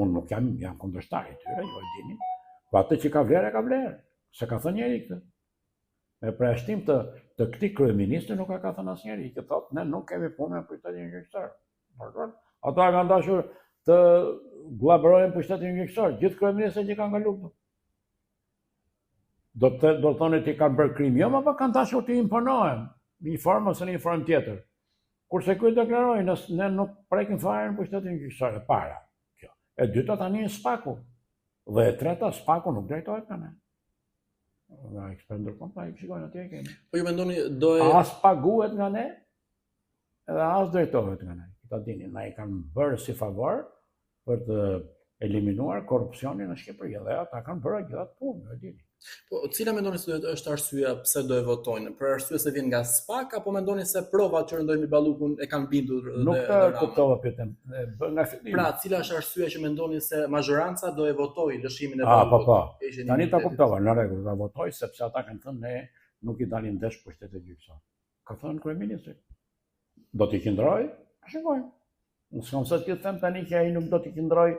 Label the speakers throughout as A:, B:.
A: Unë nuk jam kundërshtar i tyre, jo e dini. Po atë që ka vlerë, ka vlerë. Se ka thënë njeri këtë. Me përjashtim të këtij kryeministri nuk ka thënë asnjëri, që thotë ne nuk kemi punë me pushtetin gjyqësor. Ata kanë dashur të gullaborojnë pushtetin gjyqësor, gjithë kryeministët që kanë kaluar. Do të thonë ti kanë bërë krim, jo, apo kanë dashur të imponohen në një formë ose në një formë tjetër. Kurse ky deklaroi ne nuk prekim fare në pushtetin gjyqësor e para. Kjo. E dyta tani është SPAK-u. Dhe e treta SPAK-u nuk drejtohet nga ne. Nga ekspert ndërkombëtar, shikojnë atje kemi.
B: Po ju mendoni do e
A: as paguhet nga ne, edhe as drejtohet nga ne. Ta dini, na i kanë bërë si favor për të eliminuar korrupsionin në Shqipëri, dhe ata kanë bërë gjithë atë punë, e dini.
B: Po, cila mendoni se është arsyeja pse do e votojnë? Për arsye se vjen nga SPAK apo mendoni se provat që rëndojnë me Ballukun e kanë bindur dhe
A: nuk e kuptova pyetjen. Nga fillimi.
B: Pra, cila është arsyeja që mendoni se majoranca do e votojë lëshimin e Ballukut?
A: Po. Tani ta kuptova, në rregull, ta votoj sepse ata kanë thënë ne nuk i dalin ndesh pushtetet gjyqësore. Ka thënë kryeministri. Do t'i qëndroj? Shikojmë. Unë s'kam sa të them tani që ai nuk do t'i qëndroj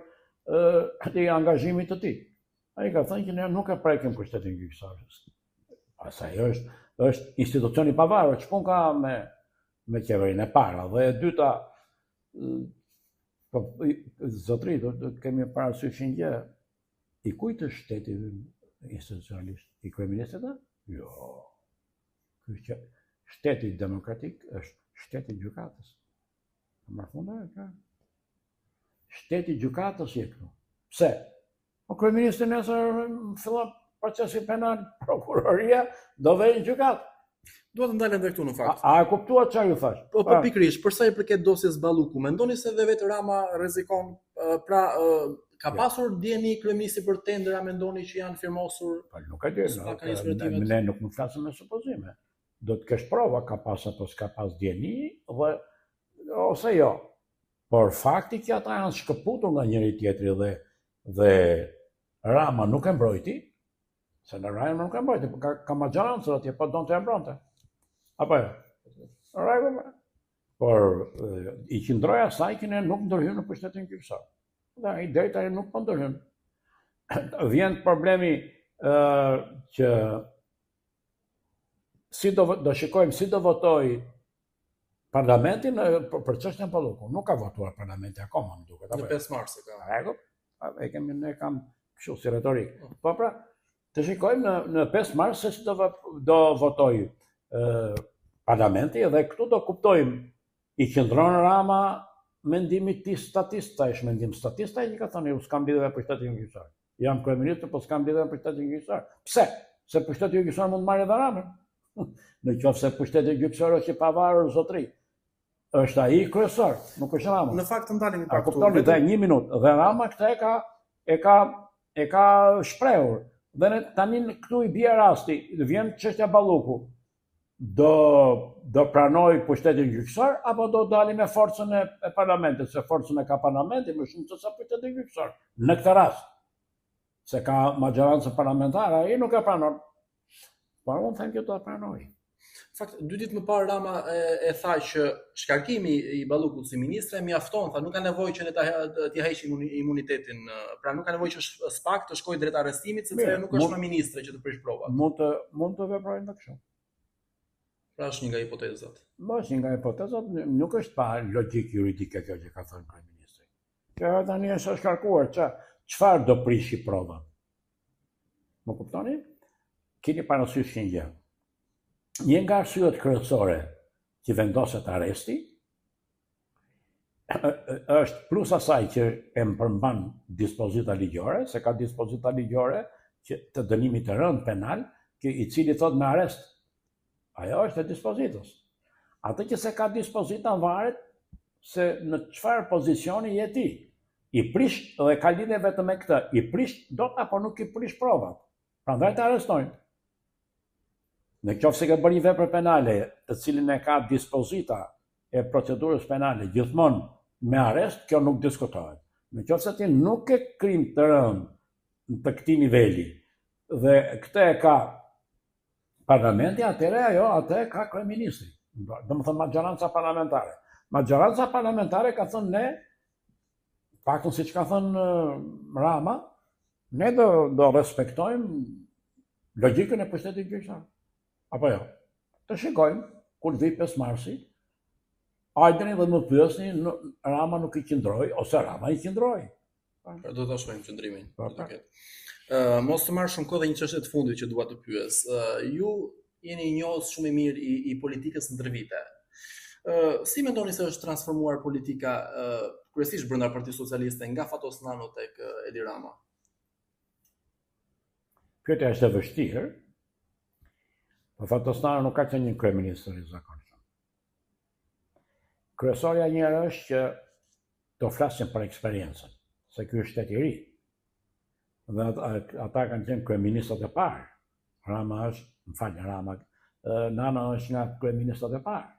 A: atë angazhimit të tij. Ai ka thënë që ne nuk e prekim pushtetin gjyqësor. Asaj është institucion i pavarur, ç'pun ka me qeverinë e para, dhe e dyta zotëri, do kemi parasysh një gjë. I kujt është shteti institucionalisht? I kryeministit? Jo. Ky shteti demokratik është shteti i gjykatës. Më fundon ka. Shteti i gjykatës je këtu. Pse? Po kryeministri nesër fillon procesi penal, prokuroria do vejë në gjykatë.
B: Duhet të ndalen edhe këtu në fakt.
A: A e kuptuat çfarë ju thash?
B: Po pikërisht, për sa i përket dosjes Balluku, mendoni se dhe vetë Rama rrezikon, ka pasur dieni kryeministri për tendera, mendoni që janë firmosur?
A: Po nuk e di. Ne nuk mund të flasim me supozime. Do të kesh prova ka pas apo s'ka pas dieni, ose jo. Por fakti që ata janë shkëputur nga njëri tjetri dhe Rama nuk e mbrojti, se në Rama nuk e mbrojti, ka majorancë atje, po donte e mbronte. Apo jo? Rregull. Por i qëndroi asaj që ne nuk ndërhyjmë në pushtetin gjyqësor. Dhe ai drejta nuk po ndërhyjmë. Vjen problemi që do shikojmë si do votoj parlamenti për çështjen Ballukut. Nuk ka votuar parlamenti akoma, më duket.
B: Në 5 mars e ka.
A: Rregull. Ne kam kështu si retorik. Po pra, të shikojmë në 5 mars se si do votoj parlamenti, dhe këtu do kuptojmë i qëndron Rama mendimit të statista, është mendim statista që ka thënë, s'kam lidhje me pushtetin gjyqësor. Jam kryeminist, po s'kam lidhje me pushtetin gjyqësor. Pse? Se pushteti gjyqësor mund të marrë edhe Ramën. Në qoftë se pushteti gjyqësor është i pavarur, zotëri, është ai kryesor, nuk është Rama.
B: Në fakt të ndalemi pak.
A: Kuptoni, dhe 1 minutë. Dhe Rama këtë e ka shprehur. Dhe tani këtu i bie rasti, vjen çështja Balluku. Do pranoj pushtetin gjyqësor apo do dalim me forcën e parlamentit, se forcën e ka parlamenti më shumë se sa pushteti gjyqësor. Në këtë rast, se ka majorancë parlamentare, ai nuk e pranon. Por unë them që do ta pranoj.
B: Në fakt, 2 ditë më parë Rama e tha që shkarkimi i Ballukut si ministre mjafton, tha, nuk ka nevojë që ne t'i heqim imunitetin, pra nuk ka nevojë që SPAK të shkojë drejt arrestimit, sepse nuk është më ministre që të prish provat.
A: Mund të veprojnë të kështu.
B: Pra është një nga hipotezat.
A: Është një nga hipotezat, nuk është pa logjik juridike kjo që ka thënë kryeministri. Kjo tani është shkarkuar, çfarë do prishi provat? Më kuptoni? Keni parasysh një gjë. Një nga arsyet kryesore që vendoset arresti është plus asaj që e përmban dispozita ligjore, se ka dispozita ligjore që të dënimit të rënd penal, i cili thot me arrest. Ajo është e dispozitës. Atë që se ka dispozita varet se në çfarë pozicioni je ti. I prish, dhe ka lidhje vetëm me këtë, i prish dot apo nuk i prish provat. Prandaj të arrestojnë. Në qoftë se ka bërë një vepër penale, të cilin e ka dispozita e procedurës penale gjithmonë me arrest, kjo nuk diskutohet. Në qoftë se ti nuk ke krim të rënd të këtij niveli, dhe këtë e ka parlamenti, atë e ka kryeministri. Domethënë majoranca parlamentare. Majoranca parlamentare ka thënë ne paktën siç ka thënë Rama, ne do respektojmë logjikën e pushtetit gjyqtar. Apo jo? Të shikojmë kur vi 5 marsi, hajdeni dhe më pyesni, Rama nuk i qëndroi ose Rama i qëndroi.
B: Do ta shohim qëndrimin. Mos të marr shumë kohë dhe një çështje të fundit që dua të pyes. Ju jeni njohës shumë i mirë i politikës ndër vite. Si mendoni se është transformuar politika kryesisht brenda Partisë Socialiste nga Fatos Nano tek Edi Rama?
A: Pyetja është e vështirë. Po Fatos Nano nuk ka qenë një kryeminist i zakonshëm. Kryesorja njëherë është që do flasim për eksperiencën, se ky është shtet i ri. Dhe ata kanë qenë kryeministët e parë. Nano është nga kryeministët e parë.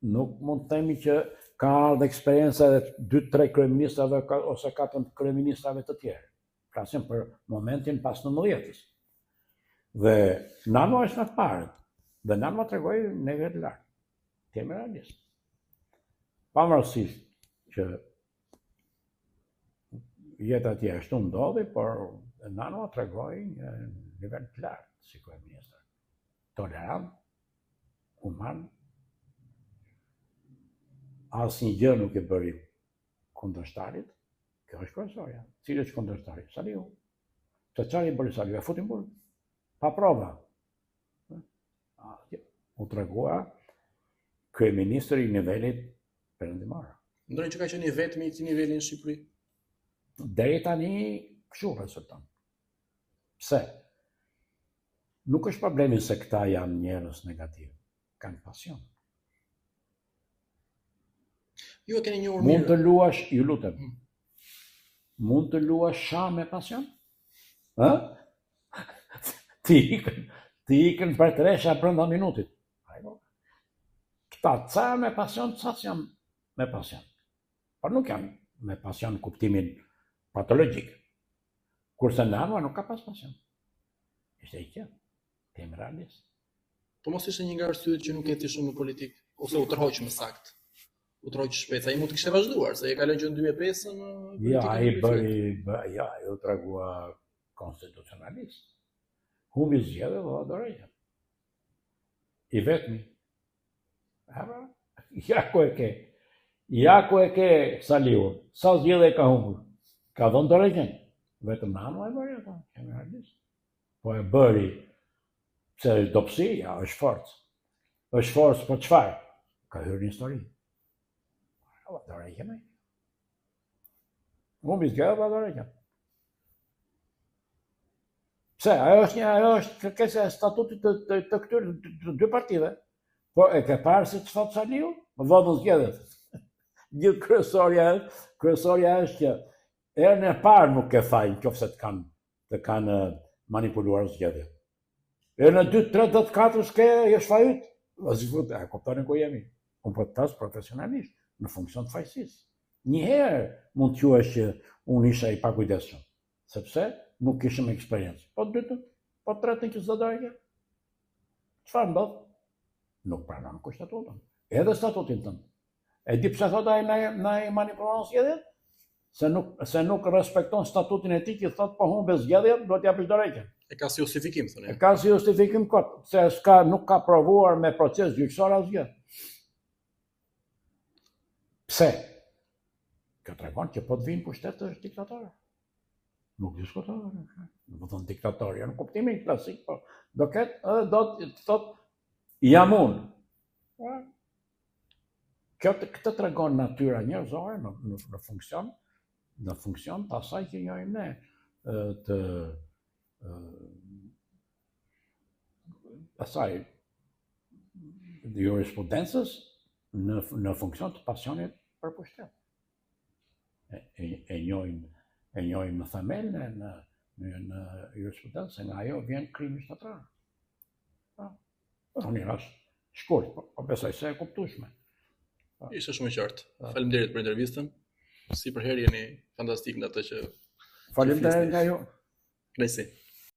A: Nuk mund të themi që ka ardhur eksperjenca e 2-3 kryeministrave ose 4 kryeministrave të tjerë. Flasim për momentin pas 19-s. Dhe Nano është nga të parët. Dhe Nano tregoi në nivel të lartë. Kemi realist. Pavarësisht që jeta atje ashtu ndodhi, por Nano tregoi në nivel të lartë si kryeminist. Tolerant, human, asnjë gjë nuk e bëri kundërshtarit. Kjo është kryesorja. Cili është kundërshtari? Saliu. Se çfarë i bëri Saliu? E futi në burg. Pa prova. U tregua kryeministri i nivelit perëndimor.
B: Ndonjë që ka qenë i vetmi i këtij niveli në Shqipëri?
A: Deri tani kështu rezulton. Pse? Nuk është problemi se këta janë njerëz negativ. Kanë pasion.
B: Ju e keni njohur
A: mirë. Mund të luash, ju lutem. Mund të luash sha me pasion? Ë? Ti ikën për tresha brenda minutit. Këta ca me pasion, ca janë me pasion. Por nuk janë me pasion kuptimin patologjik. Kurse Nano nuk ka pas pasion. Ishte i qenë. Kemi realist.
B: Po mos ishte një nga arsyet që nuk eti shumë në politikë, ose u tërhoq më saktë. U tërhoq shpejt, ai mund të kishte vazhduar, se e ka lënë që në 2005 në politikën.
A: I u tregua konstitucionalist. Humbi zgjedhje dhe dorëja. I vetmi. Ja ku e ke Saliu. Sa zgjedhje ka humbur? Ka dhënë dorëjën. Vetëm Nano e bëri ato, kemi realist. Po e bëri pse është dobësi, ja, është forcë. Është forcë, po çfarë? Ka hyrë në histori. Dorëjën. Humbi zgjedhje dhe dorëjën. Pse? Ajo është kërkesa e statutit të këtyre të dy partive. Po e ke parë se çfarë Saliu? Votën zgjedhjet. Një kryesorja është që herën e parë nuk e fajin nëse të kanë manipuluar zgjedhjet. Herën e 2, 3, 4 s'ke jesh fajit. E kuptoni ku jemi. Unë po të tas profesionalisht në funksion të fajësisë. Një herë mund të quhesh që unë isha i pakujdesshëm, sepse nuk kishim eksperiencë. Po dytën, po tretën që s'do dojke. Çfarë ndodh? Nuk pranon kushtetutën. Edhe statutin tënd. E di pse thot ai na i manipulon zgjedhjet? Se nuk respekton statutin e tij që thot po humbe zgjedhjet, do t'japësh dorëheqjen.
B: E ka si justifikim thonë.
A: E ka si justifikim kot, se nuk ka provuar me proces gjyqësor asgjë. Pse? Kjo tregon që po të vinë pushtet është diktator. Nuk diskutohet. Do të thonë diktatorja në kuptimin klasik, po do të thotë jam unë. Këtë tregon natyra njerëzore në funksion të asaj që njohim ne të asaj jurisprudencës në funksion të pasionit për pushtet. E njohim në themel në jurisprudencë, nga ajo vjen krimi shtetëror. Unë është shkurt, po besoj se e kuptueshme.
B: Ishte shumë qartë. Faleminderit për intervistën. Si për herë jeni fantastik në atë që
A: faleminderit nga ju.
B: Kënaqësi.